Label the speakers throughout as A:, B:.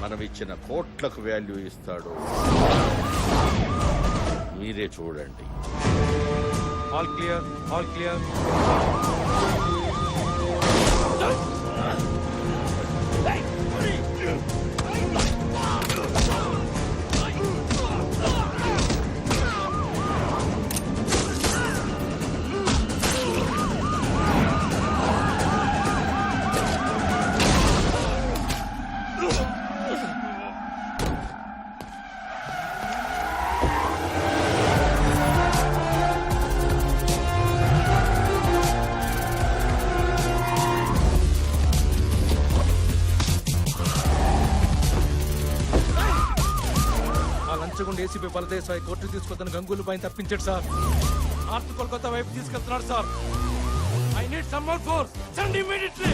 A: మనం ఇచ్చిన కోట్లకు వాల్యూ ఇస్తాడో మీరే చూడండి.
B: All clear, all clear. ACP బలదేశాయ్ కోర్టు తీసుకొద్దని గంగూలు పైన తప్పించాడు సార్. నార్త్ కోల్కతా వైపు తీసుకెళ్తున్నాడు sir. I need some more force. Send immediately.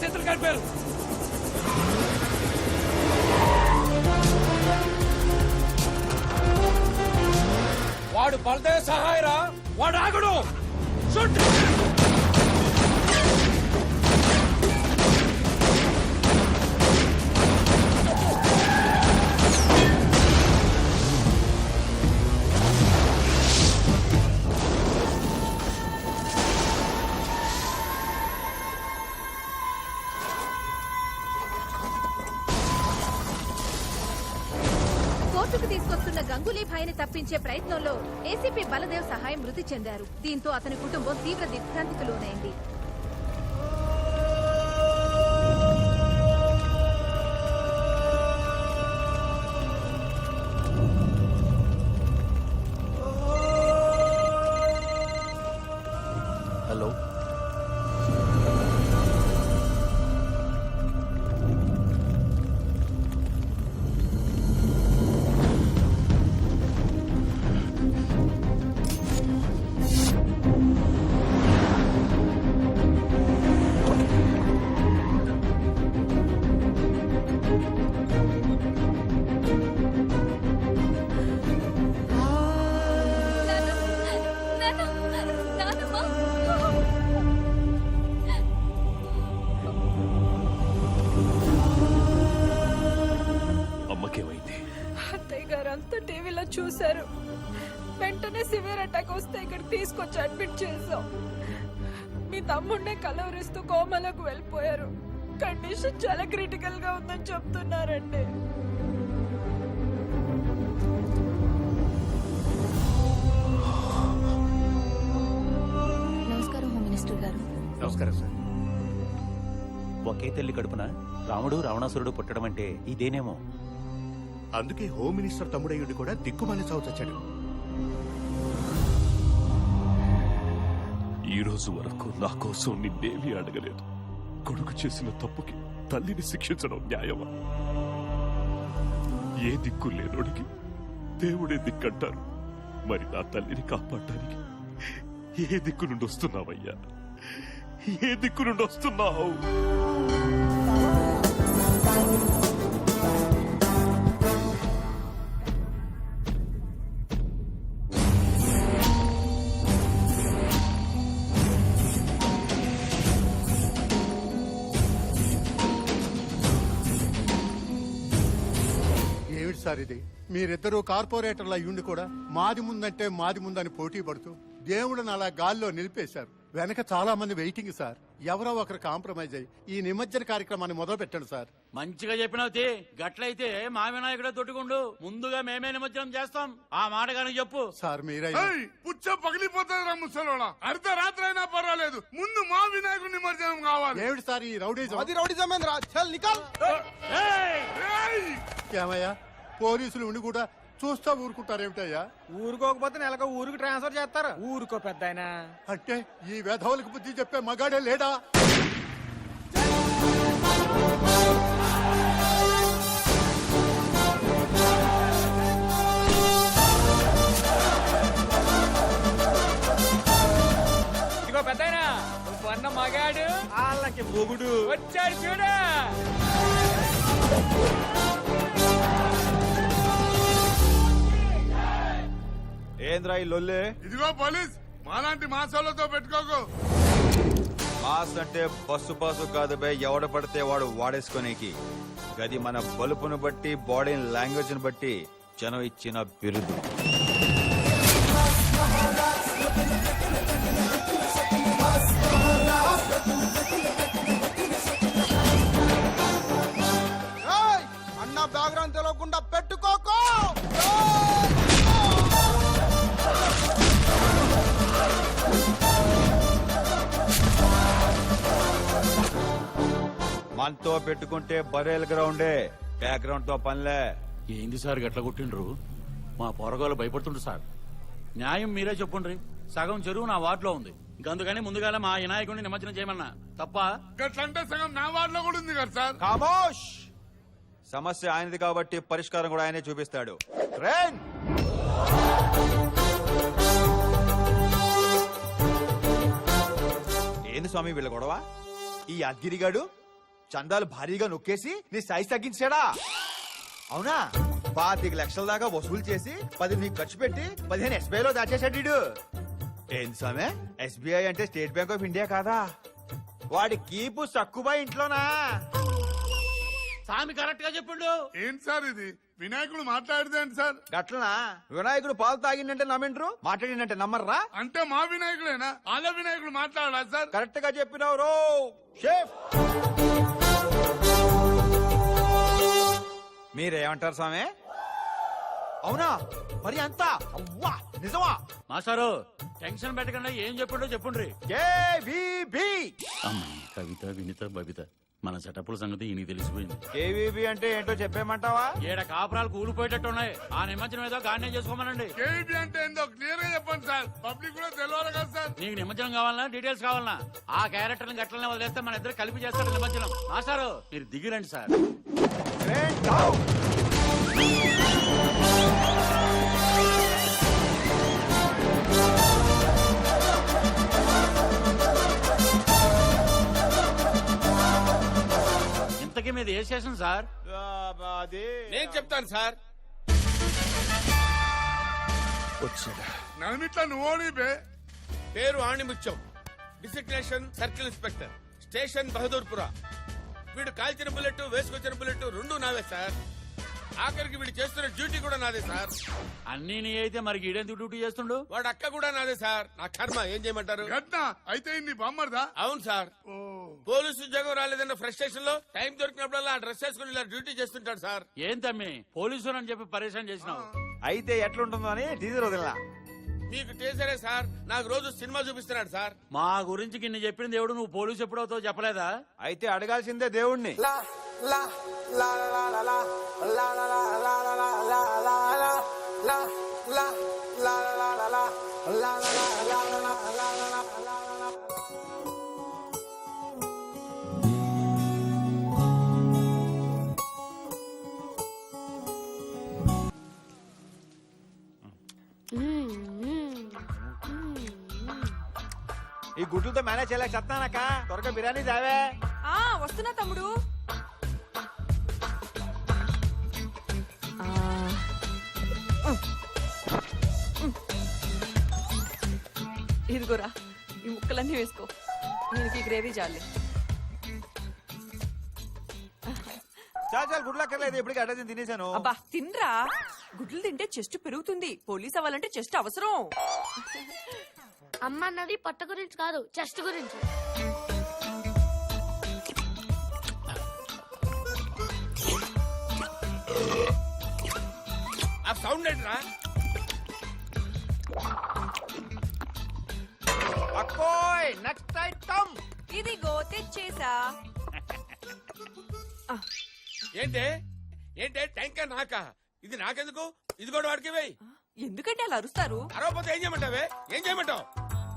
B: చేతులు కలిపారు. వాడు బలదేవ సహాయరా, వాడు ఆగడు.
C: కోర్టుకు తీసుకొస్తున్న గంగూలీ భాయ్ని తప్పించే ప్రయత్నంలో ఏసీపీ బలదేవ్ సహాయం మృతి చెందారు. దీంతో అతని కుటుంబం తీవ్ర దిగ్భ్రాంతికి లోనైంది.
D: హలో, అత్తయ్య గారు అంతా టీవీలో చూశారు. వెంటనే సివియర్ అటాక్ వస్తే ఇక్కడికి తీసుకొచ్చి అడ్మిట్ చేశాం. మీ తమ్ముడినే కలవరిస్తూ కోమలోకి వెళ్ళిపోయారు. కండిషన్ చాలా క్రిటికల్ గా ఉందని చెప్తున్నారండి.
C: నమస్కారం హోమ్ మినిస్టర్ గారు.
E: నమస్కారం సార్. ఒకే తల్లి కడుపున రాముడు రావణాసురుడు పుట్టడం అంటే ఇదేనేమో.
F: అందుకే హోమ్ మినిస్టర్ తమ్ముడయ్యుడు కూడా దిక్కుమాలి చావు చచ్చాడు.
G: ఈ రోజు వరకు నా కోసం నిన్నేమీ అడగలేదు. కొడుకు చేసిన తప్పుకి తల్లిని శిక్షించడం న్యాయమా? ఏ దిక్కు లేనోడికి దేవుడే దిక్కంటారు. మరి నా తల్లిని కాపాడటానికి ఏ దిక్కు నుండి వస్తున్నావయ్యా? ఏ దిక్కు నుండి వస్తున్నావు?
H: ఏమిటి సార్ ఇది? మీరిద్దరూ కార్పొరేటర్ల అయ్యుండి కూడా మాది ముందంటే మాది ముందని పోటీ పడుతూ దేవుడిని అలా గాల్లో నిలిపేశారు. వెనక చాలా మంది వెయిటింగ్ సార్. ఎవరో ఒకరు కాంప్రమైజ్ అయ్యి ఈ నిమజ్జన కార్యక్రమాన్ని మొదలు పెట్టండి సార్.
I: మంచిగా చెప్పినవుతి. గట్లయితే మా వినాయకుడే తొట్టుకుండు. ముందుగా మేమే నిమజ్జనం చేస్తాం. ఆ మాట కానీ చెప్పు
H: సార్ మీరే
J: పుచ్చ పగిలిపోతుంది రా ముసలోడా. అర్ధ రాత్రి అయినా పర్వాలేదు, ముందు మా వినాయకుడి నిమజ్జనం కావాలి.
H: ఏమిటి సార్ ఈ రౌడీజం?
J: ఏయ్!
H: ఏమయ్యా, పోలీసులు ఉండి కూడా చూస్తా ఊరుకుంటారేమిటయ్యా?
B: ఊరుకోకపోతే నెలకు ఊరికి ట్రాన్స్ఫర్ చేస్తారు. ఊరుకో పెద్ద
H: అంటే ఈ వెధవులకు బుద్ధి చెప్పే మగాడే లేడా?
B: ఇదిగో పెద్ద వన్న మగాడు వాళ్ళకి మొగుడు వచ్చాడు చూడు.
K: ఏంద్రా ఈ లొల్లే?
J: ఇదిగో పోలీస్, మాలాంటి మాసాలతో పెట్టుకోకు.
K: మాస్ అంటే బస్సు పాసు కాదు బే, ఎవడ పడితే వాడు వాడేసుకునేకి. గది మన బలుపును బట్టి, బాడీ లాంగ్వేజ్ ని బట్టి జనం ఇచ్చిన బిరుదు.
H: అన్న బ్యాక్గ్రౌండ్ తెలియకుండా పెట్టుకోకో.
K: మనతో పెట్టుకుంటే బరేల్ గ్రౌండే, బ్యాక్గ్రౌండ్ తో పనిలే.
I: ఏంది సార్ గట్ల కొట్టిండ్రు? మా పొరగాలు భయపడుతుండ్రు సార్. న్యాయం మీరే చెప్పుండ్రి. సగం చెరువు నా వార్డులో ఉంది. అందుకని ముందుగాల మా వినాయకుడిని నిమజ్జనం చేయమన్నా తప్ప.
J: గట్లంటే సగం నా వార్డులో కూడా ఉంది కదా సార్.
K: ఖామోష్! సమస్య ఆయనది కాబట్టి పరిష్కారం కూడా ఆయనే చూపిస్తాడు. ట్రైన్! ఏంది స్వామి వీళ్ళ గొడవ? ఈ అద్గిరిగాడు చందాలు భారీగా నొక్కేసి నీ సైజ్ తగ్గించాడా? అవునా? 25 లక్షల దాకా వసూలు చేసి 10 నీకు ఖర్చు పెట్టి 15 SBI లో దాచేశాడు వీడు. ఏంది స్వామి, SBI అంటే స్టేట్ బ్యాంక్ ఆఫ్ ఇండియా కాదా? వాడి కీపు సక్కుబా ఇంట్లోనా?
I: సామి కరెక్ట్ గా చెప్పిండు.
J: ఏంటి సార్ ఇది? వినాయకుడు మాట్లాడితే సార్?
K: గట్లనా? వినాయకుడు పాలు తాగిందంటే నమ్మిండ్రు, మాట్లాడిందంటే నమ్మర్రా?
J: అంటే మా వినాయకుడేనా? వాళ్ళ వినాయకుడు మాట్లాడా సార్?
K: కరెక్ట్ గా చెప్పినావు రో షేఫ్. మీరేమంటారు స్వామి? అవునా? మరి అంతా అవ్వా నిజమా?
I: మాస్టారు టెన్షన్ పెట్టకుండా ఏం చెప్పిండో చెప్పుండ్రి.
K: కేవీబీ.
I: అమ్మాయి కవిత, వినిత, బబిత మన సెటప్ల సంగతి ఈయనకి తెలిసిపోయింది.
K: కేవీబీ అంటే ఏంటో చెప్పేమంటావా?
I: ఏడ కాపురాలు కూలిపోయేటట్టున్నాయి. ఆ నిమజ్జనం ఏదో గానే చేసుకోమనండి.
J: కేవీపీ అంటే ఏందో క్లియర్ గా చెప్పండి సార్. పబ్లిక్ కూడా తెలియాలి కదా సార్.
I: నీకు నిమజ్జనం కావాలన్నా డీటెయిల్స్ కావాలన్నా ఆ క్యారెక్టర్ గట్లనే వదిలేస్తే మన ఇద్దరు కలిపి చేస్తాడు నిమజ్జనం. మాస్టారు మీరు దిగిరండి సార్. ఇంతకీ మీద ఏ స్టేషన్ సార్?
J: నేను చెప్తాను సార్. నన్నిట్లా నువ్వు పేరు Animutyam, designation circle inspector, station Bahadurpura. వీడు కాల్చిన బుల్లెట్ వేసుకొచ్చిన బుల్లెట్ రెండు నావే సార్. ఆఖరికి వీడు చేస్తున్న డ్యూటీ కూడా నాదే సార్.
I: అన్ని నీ అయితే మరి ఈడెందుకు డ్యూటీ చేస్తుండు?
J: వాడు అక్క కూడా నాదే సార్. నా కర్మ, ఏం చేయమంటారు? అయితే నీ బామ్మర్దా? అవును సార్. పోలీసు ఉద్యోగం రాలేదన్న ఫ్రస్ట్రేషన్ లో టైం దొరికినప్పుడల్లా డ్రెస్ వేసుకుని ఇలా డ్యూటీ చేస్తుంటాడు సార్.
I: ఏం తమ్మి పోలీసు అని చెప్పి పరేషాన్ చేసినావు?
K: అయితే ఎట్లుంటుందో అని టీజర్ వదిలినా.
J: మీకు టీచరే సార్, నాకు రోజు సినిమా చూపిస్తున్నాడు సార్.
I: మా గురించి కిన్ని చెప్పిన దేవుడు నువ్వు పోలీసు ఎప్పుడవుతావు చెప్పలేదా?
K: అయితే అడగాల్సిందే దేవుణ్ణి. ఈ గుడ్లతో మేనేజ్ చేయలేక చెప్తానక్క. త్వరగా బిర్యానీ తేవే.
D: వస్తున్నా తమ్ముడు. ఇదిగోరా, ఈ ముక్కలన్నీ వేసుకో. దీనికి గ్రేవీ చాలే.
K: చాలు గుడ్లు అక్కర్లేదు, ఇప్పటికి అడ్డ తినేశాను.
D: అబ్బా తినరా, గుడ్లు తింటే చెస్ట్ పెరుగుతుంది. పోలీస్ అవ్వాలంటే చెస్ట్ అవసరం.
L: అమ్మ అన్నది పొట్ట గురించి కాదు, చెస్ట్ గురించి.
J: ఆ సౌండ్ ఏంట్రా?
K: అక్కోయ్ నెక్స్ట్ ఐటమ్.
D: ఇదిగో తెచ్చేసా.
J: ఏంటే ఏంటే ట్యాంకర్ నాకా? ఇది నాకెందుకు? ఇది కూడా వాడికి వేయి.
D: ఎందుకంటే అలా అరుస్తారు?
J: అరవపోతే ఏం చేయమంటావే? ఏం చేయమంటావు?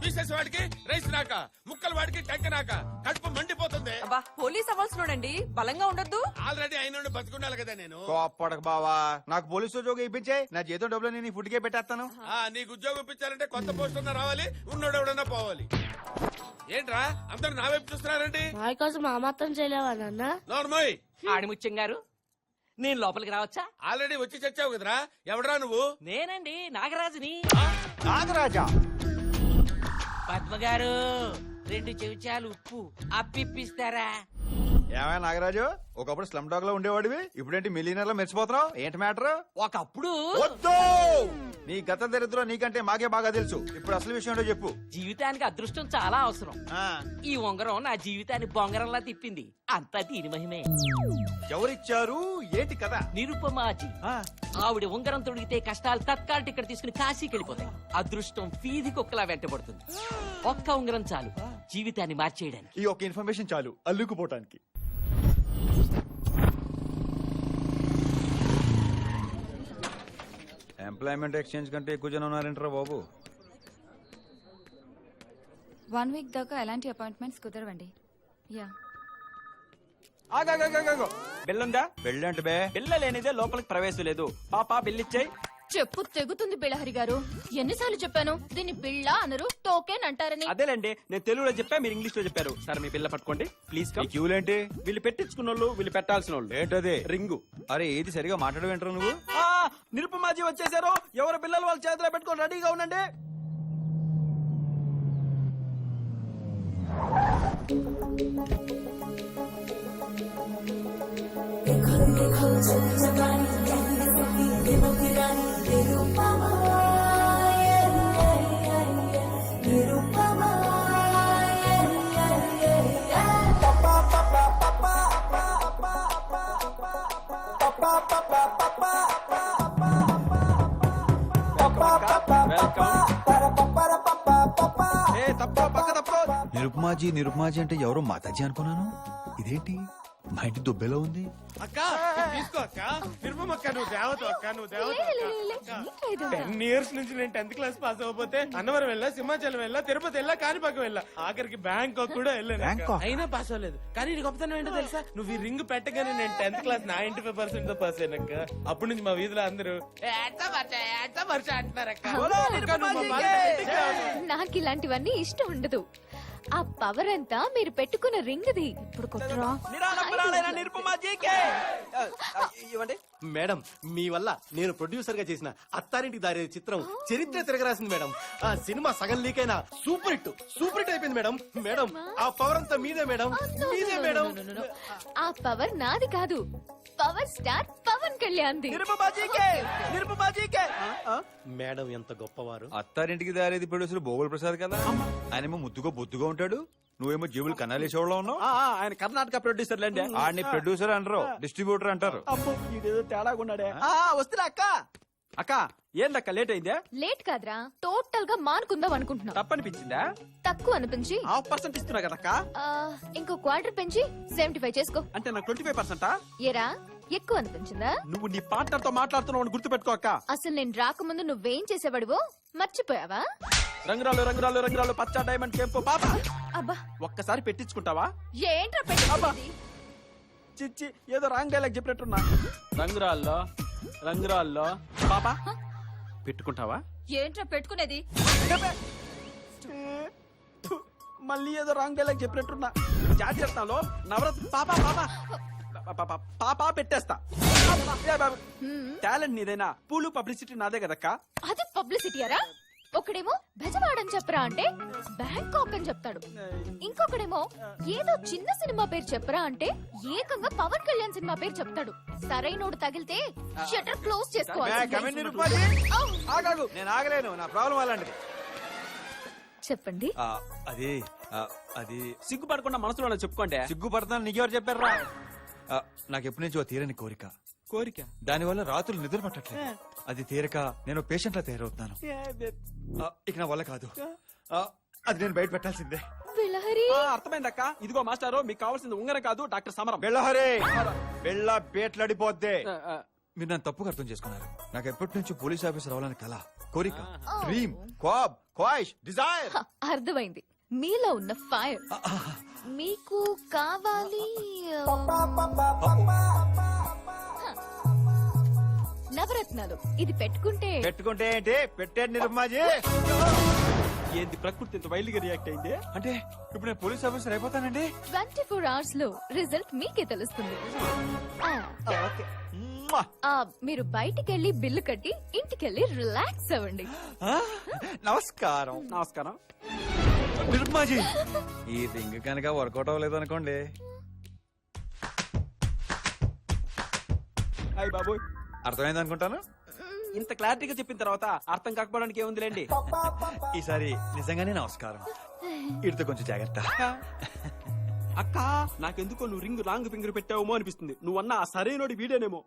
J: పీసెస్ వాడికి, రైస్ నాక, ముక్కలు వాడికి, టెంక నాక. కడుపు మండిపోతుంది.
D: అబ్బా పోలీస్ అవ్వాల్సినోడండి, బలంగా ఉండొద్దు.
J: ఆల్రెడీ అయిన బతుకుండాలి కదా నేను.
K: కోప్పడకు బావా, నాకు పోలీసు ఉద్యోగం ఇప్పించే. నా జీతం డబ్బులు నేను ఫుడ్ కే పెట్టేస్తాను.
J: నీకు ఉద్యోగం ఇప్పించాలంటే కొత్త పోస్ట్ ఉన్నా రావాలి, ఉన్నోడు ఎవడన్నా పోవాలి. ఏంట్రా అందరు నా వైపు చూస్తున్నారండి?
L: మా కోసం మా మాత్రం చేయలేవా నాన్న?
J: నోర్మోయ్.
M: ఆడిముత్యం గారు, నేను లోపలికి రావచ్చా?
J: ఆల్రెడీ వచ్చి చచ్చావు కదరా. ఎవడరా నువ్వు?
M: నేనండి, నాగరాజుని.
K: నాగరాజా?
M: పద్మ గారు, 2 చెంచాలు ఉప్పు అప్పిప్పిస్తారా?
K: ఏమైనా నాగరాజు, ఒకప్పుడు స్లమ్ డాగ్ లో ఉండేవాడివి, ఇప్పుడేంటి మిలియనర్ లో మెరిచిపోతున్నావు? ఏంటి మ్యాటర్?
M: ఒకప్పుడు
K: వద్దు, నీ గత దరిద్రం నీకంటే మాకే బాగా తెలుసు. ఇప్పుడు అసలు విషయం ఏంటో చెప్పు.
M: జీవితానికి అదృష్టం చాలా అవసరం. ఈ ఉంగరం నా జీవితాన్ని బొంగరంలా తిప్పింది. అంతా దీని మహిమే.
K: ఎవరిచ్చారు? ఏంటి కదా?
M: నిరుపమాజీ. ఆవిడ ఉంగరం తొడిగితే కష్టాలు తత్కాల టికెట్ తీసుకుని కాశీకి వెళ్ళిపోతాయి. అదృష్టం ఫీది కుక్కలా వెంటబడుతుంది. ఒక్క ఉంగరం చాలు జీవితాన్ని మార్చేయడానికి.
K: ఈ ఒక్క ఇన్ఫర్మేషన్ చాలు అల్లుకుపోవటానికి. ఎంప్లాయ్మెంట్ ఎక్స్చేంజ్ కంటే ఎక్కువ జనం ఉన్నారంటారా బాబు?
C: 1 వీక్ దాకా ఎలాంటి అపాయింట్మెంట్స్ కుదరవండి. యా
E: బిల్లుందా?
K: పెళ్ళి అంటే బే,
E: బిల్ల లేనిదే లోపలికి ప్రవేశం లేదు. పాపా బిల్లిచ్చాయి.
C: చెప్పు తెగుతుంది బిళ్ళహరి గారు. ఎన్నిసార్లు చెప్పాను దీన్ని బిళ్ళ అనరు, టోకెన్ అంటారని.
E: అదేలేండి, నేను తెలుగులో చెప్పా, మీరు ఇంగ్లీష్ లో చెప్పారు. సార్ మీ బిల్ల పట్టుకోండి ప్లీజ్.
K: క్యూలేంటి?
E: వీళ్ళు పెట్టించుకున్న వాళ్ళు, వీళ్ళు పెట్టాల్సిన వాళ్ళు.
K: ఏంటది?
E: రింగు.
K: అరే ఏది సరిగా మాట్లాడవేంటారు నువ్వు?
E: నిరుపమాజీ వచ్చేసారు. ఎవరు పిల్లలు వాళ్ళ చేతిలో పెట్టుకొని రెడీగా ఉండండి.
K: నిరుపమాజీ నిరుపమాజీ అంటే ఎవరో మాతాజీ అనుకున్నాను. ఇదేంటి మా ఇంటి దుబ్బెలో ఉంది?
B: అక్క తీసుకో అక్క. నిర్మమక్క, నువ్వు దేవత అక్క, నువ్వు దేవత. 10 years నుంచి నేను 10th క్లాస్ పాస్ అవ్వకపోతే అన్నవరం వెళ్ళా, సింహాచలం వెళ్ళా, తిరుపతి వెళ్ళా, కాణిపాకం వెళ్ళా, ఆఖరికి బ్యాంకాక్ కూడా వెళ్ళాను. అయినా పాస్ అవ్వలేదు. కానీ నీకు గొప్పతనం ఏంటో తెలుసా? నువ్వు ఈ రింగ్ పెట్టగానే నేను 10th క్లాస్ 95% తో పాస్ అయినక్క. అప్పటి నుంచి మా వీధిలో అందరూ అంటున్నారక్క.
C: నాకు ఇలాంటివన్నీ ఇష్టం ఉండదు. ఆ పవర్ అంతా మీరు పెట్టుకున్న రింగ్ది. ఇప్పుడు కొట్టరా.
B: ఇవ్వండి మేడం, మీ వల్ల నేను ప్రొడ్యూసర్ గా చేసిన అత్తారింటికి దారి చిత్రం చరిత్ర తిరగరాసింది మేడం. ఆ సినిమా సగం లీక్ అయినా సూపర్ హిట్ అయిపోయింది మేడం. మేడం ఆ పవర్ అంతా మీదే మేడం, మీదే మేడం.
C: ఆ పవర్ నాది కాదు, పవర్ స్టార్ పవన్ కళ్యాణ్ ది.
B: మేడం ఎంత గొప్పవారు.
K: అత్తారింటికి దారేది ప్రొడ్యూసర్ భోగుల ప్రసాద్ కదా, ఆయనేమో ముద్దుగా బొద్దుగా ఉంటాడు, నువ్వేమో జేబులు కన్నాలేసేవాళ్ళ ఉన్నావు.
B: ఆయన కర్ణాటక ప్రొడ్యూసర్ లేండి.
K: ఆడిని ప్రొడ్యూసర్ అంటారు, డిస్ట్రిబ్యూటర్ అంటారు.
B: ఇదేదో తేడాగా ఉన్నాడే. వస్తున్నా అక్క. అక్క ఏందక్క లేట్ అయిందే?
C: లేట్ కాదురా, టోటల్ గా మానుకుందాం అనుకుంటున్నా.
B: తప్పనిపించిందా?
C: తక్కువ అనిపించి
B: 1/2% ఇస్తున్నా కదక్క.
C: ఇంకో క్వార్టర్ పెంచి 75 చేసుకో.
B: అంటే నాకు 25%.
C: ఏరా ఎక్కువ అనిపించిందా?
B: నువ్వు నీ పార్ట్నర్ తో మాట్లాడుతున్నావు గుర్తు పెట్టుకో అక్క.
C: అసలు నేను రాకముందు నువ్వేం చేసేవాడివో మర్చిపోయావా?
B: రంగురాలు రంగురాలు రంగురాలు పచ్చ డైమండ్ కెంపు పాప.
C: అబ్బా
B: ఒక్కసారి పెట్టించుకుంటావా?
C: ఏంట్రా పెట్టుకునేది?
B: చిచ్చి ఏదో రాంగ్ డైలాగ్ చెప్పినట్టున్నా. రంగురాల్లో రంగురాల్లో పాప పెట్టుకుంటావా?
C: ఏంట్రా పెట్టుకునేది?
B: మళ్ళీ ఏదో రాంగ్ డైలాగ్ చెప్పినట్టున్నా. జాతీయలో నవరత్న పాప పాప పాప పెట్టేస్తా. టాలెంట్ నీదేనా, పూలు పబ్లిసిటీ నాదే కదక్క.
C: అది పబ్లిసిటీ అరా? ఒకడేమో బెజవాడని చెప్పరా అంటే బ్యాంకాక్ అని చెప్తాడు, ఇంకొకడేమో ఏదో చిన్న సినిమా పేరు చెప్పరా అంటే ఏకంగా పవన్ కళ్యాణ్ సినిమా పేరు చెప్తాడు. సరైనోడు తగిలితే షట్టర్ క్లోజ్ చేసుకోవాలి.
K: నేను ఆగలేను, నా ప్రాబ్లం అలాంటిది.
C: చెప్పండి.
K: అది అది
B: సిగ్గుపడకుండా మనసులో చెప్పుకోండి.
K: సిగ్గుపడతాను నీకెవరు చెప్పారా? నాకు ఎప్పటి నుంచో తీరని కోరిక. దానివల్ల రాత్రులు నిద్ర పట్టట్లేదు. అది తీరక నేను పేషెంట్ లా తయారవుతున్నాను. ఇక నా వల్ల కాదు, అది నేను బయట పెట్టాల్సిందే.
B: అర్థమైందక్క. ఇదిగో మాస్టారు, మీకు కావాల్సింది ఉంగరం కాదు, డాక్టర్ సమరం.
K: బెల్లహరే బెల్ల బేట్లాడిపోద్దే. మీరు నన్ను తప్పుగా అర్థం చేసుకున్నారు. నాకు ఎప్పటి నుంచో పోలీస్ ఆఫీసర్ అవ్వాలని కల, కోరిక, డ్రీమ్, క్వాబ్, క్వాయిష్, డిజైర్.
C: అర్థమైంది, మీలో ఉన్న ఫైర్. మీకు కావాలి నవరత్నాలు. ఇది పెట్టుకుంటే
K: ఏంటి? పెట్టాడు నిరుమాజీ.
B: ఏంది ప్రకృతి ఇంత వైల్డ్ గా రియాక్ట్ అయింది?
K: అంటే ఇప్పుడు నేను పోలీస్ ఆఫీసర్ అయిపోతానండి?
C: 24 hours లో రిజల్ట్ మీకే తెలుస్తుంది. మీరు బయటికెళ్ళి బిల్లు కట్టి ఇంటికెళ్ళి రిలాక్స్ అవ్వండి.
K: నమస్కారం.
B: నమస్కారం
K: నిరుమాజీ. ఈ రింగ్ కనుక వర్కౌట్ అవ్వలేదు అనుకోండి.
B: అయ్య బాబు,
K: అర్థమైంది అనుకుంటాను.
B: ఇంత క్లారిటీగా చెప్పిన తర్వాత అర్థం కాకపోవడానికి ఏముందిలేండి.
K: ఈసారి నిజంగానే నమస్కారం. ఇడితో కొంచెం జాగ్రత్త.
B: అక్క, నాకెందుకో నువ్వు రింగ్ రాంగ్ ఫింగర్ పెట్టావేమో అనిపిస్తుంది. నువ్వన్నా ఆ సరైనోడి వీడేనేమో.